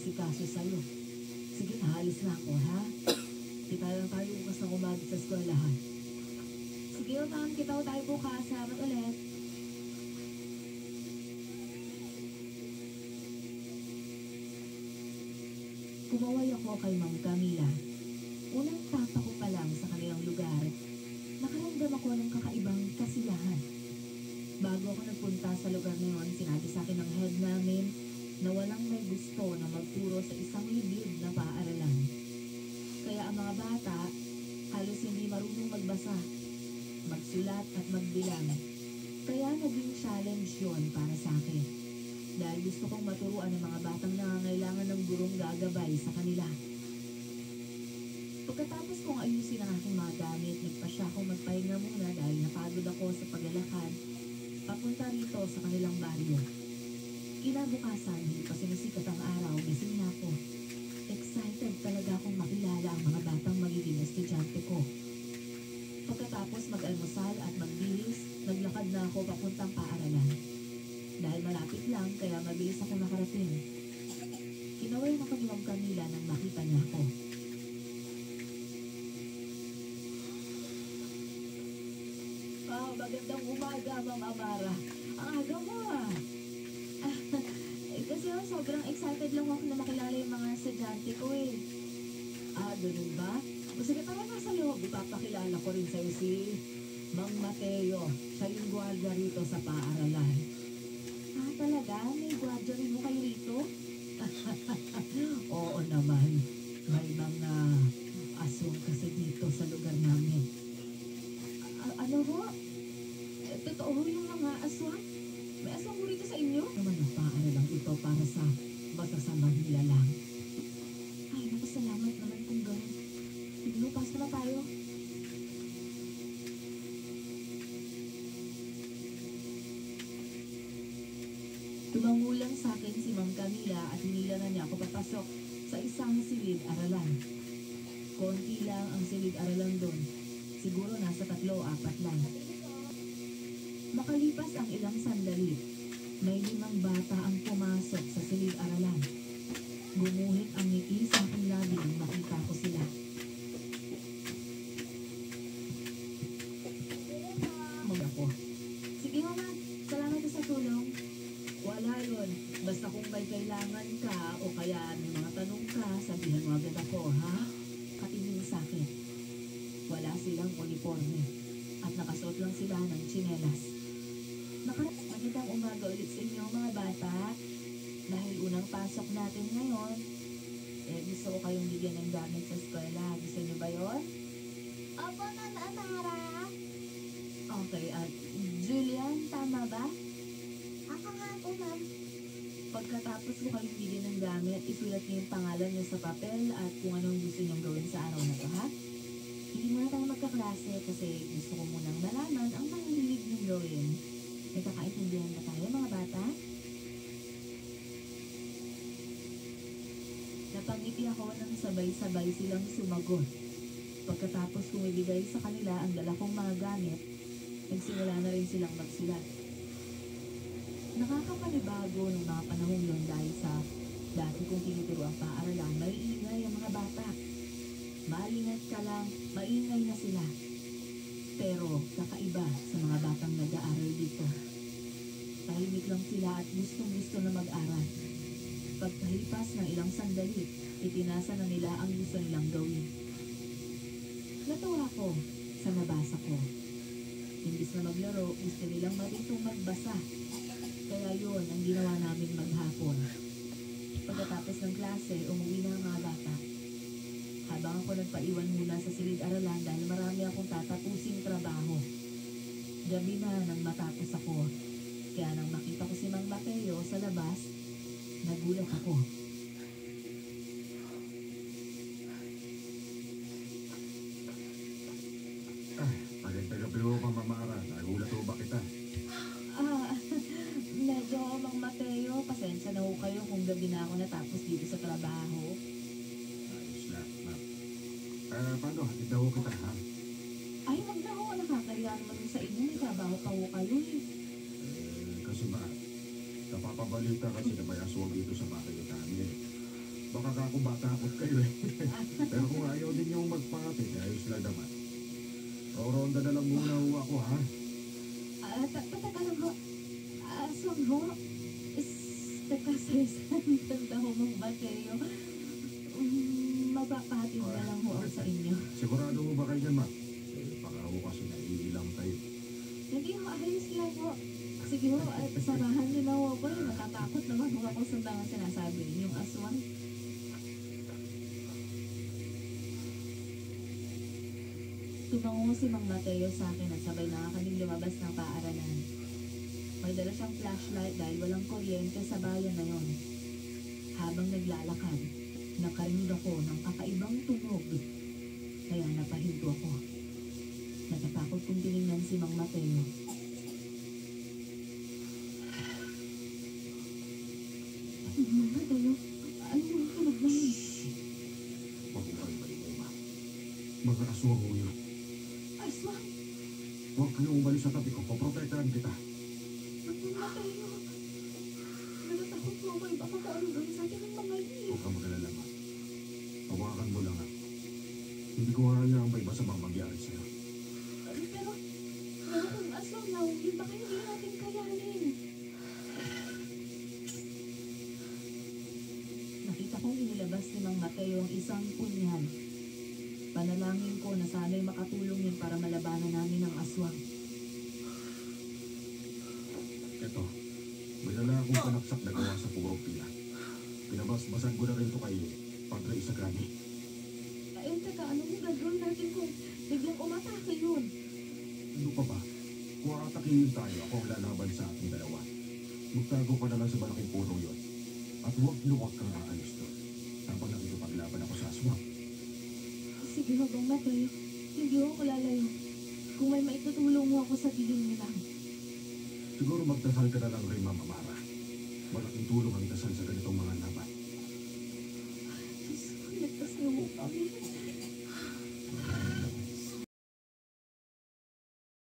mag-aasikaso sa'yo. Sige, aalis na ako, ha? Kita lang tayo bukas na umaga sa eskwelahan. Sige, ma'am. Kita ko tayo bukas. Salamat ulit. Kumaway ako kay Ma'am Camila. Unang tapa ko pa lang sa kanilang lugar, nakaramdam ako ng kakaibang kasiyahan. Bago ako nagpunta sa lugar na yun, sinabi sa akin ng head namin na walang may gusto na magturo sa isang libid na paaralan. Kaya ang mga bata halos hindi marunong magbasa, magsulat at magbilang. Kaya naging challenge yon para sa akin. Dahil gusto kong maturuan ng mga batang nangangailangan ng gurong gagabay sa kanila. Pagkatapos kong ayusin ang aking mga gamit, nagpasya akong magpahinga muna dahil napagod ako sa paglalakad papunta rito sa kanilang baryo. Kinabukasan, hindi pa sinisikat ang araw, gising na ako. Excited talaga akong makilala ang mga batang magiging estudyante ko. Pagkatapos mag-almusal at magbihis, naglakad na ako papuntang paaralan. Dahil malapit lang, kaya mabilis ako nakarating. Kinaway na kami ng Camila nang makita niya ako. Magandang umaga, Ma'am Amara. Ang aga mo ah. Kasi sobrang excited lang ako na makilala yung mga estudyante ko eh. Ganun ba? O sige, tara nga sa loob. Ipapakilala ko rin sa'yo si Mang Mateo. Siya yung guardia rito sa paaralan. Talaga? May gwardiya rin mo kayo rito? Oo naman. May mga aswang kasi dito sa lugar namin. Ano ho? Totoo ho yung mga aswang? May aswang ho rito sa inyo? Naman ang paaralan ito para sa masasamang nilalang. Ay, naku, salamat naman kung gano'n. Sige, pasok na tayo. Tumangulang sa akin si Ma'am Camila at hinila na niya ako papasok sa isang silid-aralan. Konti lang ang silid-aralan doon. Siguro nasa 3-4 lang. Makalipas ang ilang sandali, may 5 bata ang pumasok sa silid-aralan. Gumuhit ang ngiti sa aking labi nang makita ko sila. Ako. Sige, mama. Salamat sa tulong. Wala yun. Basta kung may kailangan ka o kaya may mga tanong ka, sabihan mo agad ako, ha? Katingin sa akin. Wala silang uniforme at nakasuot lang sila ng tsinelas. Magandang umaga ulit sa inyo mga bata. Dahil unang pasok natin ngayon, gusto ko kayong bigyan ng gamit sa eskwela. Gusto niyo ba yun? Opo, Ma'am Amara. Okay, at Julian, tama ba? Ako nga po, Ma'am. Pagkatapos ko kayong bigyan ng gamit, isulat niyo yung pangalan niyo sa papel at kung anong gusto niyong gawin sa araw na to, ha? Hindi muna tayo magkaklase kasi gusto ko munang malaman ang mga hilig niyong gawin. May kakaintindihan ba tayo, mga bata? Napangiti ako nang sabay-sabay silang sumagot. Pagkatapos kong ibigay sa kanila ang dala kong mga gamit, nagsimula na rin silang magsulat. Nakakapanibago ng mga panahon yun dahil sa dati kong tinuturo ang paaralan, may ingay ang mga bata. Malingat ka lang, maingay na sila. Pero kakaiba sa mga batang nag-aaral dito. Tahimik lang sila at gustong-gusto na mag-aral. Pagkalipas ng ilang sandali, itinasa na nila ang gusto nilang gawin. Natuwa ko sa nabasa ko. Imbis na maglaro, gusto nilang maritong magbasa. Kaya yun ang ginawa namin maghapon. Pagkatapos ng klase, umuwi na ang mga bata. Habang ako nagpaiwan muna sa silid-aralan dahil marami akong tatapusing trabaho. Gabi na nang matapos ako. Kaya nang makita ko si Mang Mateo sa labas, nagulat ako. Taga-taga-pero ka, Mamara. Nagulat ho ba kita? Medyo Mang Mateo, pasensya na ho kayo kung gabi na ako natapos dito sa trabaho. Ayos na, ma'am. Paano? Hatid daw kita, ha? Ay, wag na ho, nakakaya naman sa inyo, may trabaho pa ho kayo eh. Kasi ba, napapabalita kasi na may aswang dito sa bahay namin. ako batakot kayo eh. Pero kung ayaw din yung magpakapit, ayos lang naman. Roronda na lang muna ho ako ha. Pataka lang ho. Aswang ho. Teka, tanda ho mong Mateo. Mapapatid na lang ho ako sa inyo. Sigurado mo ba kayo dyan, ma? Eh, baka ho kasi naiilang tayo. Hindi ho, ayos lang ho. Sige ho, at samahan niyo na ho ako. Natatakot naman ho ako sa mga sinasabi ninyong aswang. Tumango si Mang Mateo sa akin at sabay na kaming lumabas ng paaralan. May dala siyang flashlight dahil walang kuryente sa bayan na yon. Habang naglalakad, nakarinig ako ng kakaibang tunog. Kaya napahinto ako. Natatakot kong tinignan si Mang Mateo. Mang Mateo, ano yung tunog na yun? Mabuhay ba rin ma? Mga aswang ho yun. Aswang! Huwag kayong umalis sa tabi ko, paprotektahan kita. Mang Mateo! Natatakot mo ako. Baka kung ano gawin sa atin ng mga yun. Huwag kang mag-alala, ma. Hawakan mo lang ha. Hindi ko hahayaang may masamang mangyari sa'yo. Pero kung aswang na, hindi ba kayo hindi natin kayanin? Nakita kong inilabas ni Mang Mateo ang isang punyal. Panalangin ko na sana'y makatulong yun para malabanan namin ang aswang. Eto, may dala akong panaksak na gawa sa purong pila. Pinabasbasan ko na rin to kay Padre Isagrani. Teka, anong gagawin natin kung biglang umatake yun? Ano pa ba? Kung aatakihin tayo, ako ang lalaban sa ating dalawa. Magtago ka na lang sa malaking puno yon. At huwag kang aalis doon. Habang nakikipaglaban ako sa aswang. Sige ho, Mang Mateo. Hindi ho ako lalayo. Kung may maitutulong mo ako, sabihin mo lang. Siguro magdasal ka na lang rin, Mama Mara. Malaking tulong ang dasal sa ganitong mga laban. Diyos ko, nagdasal mo kami.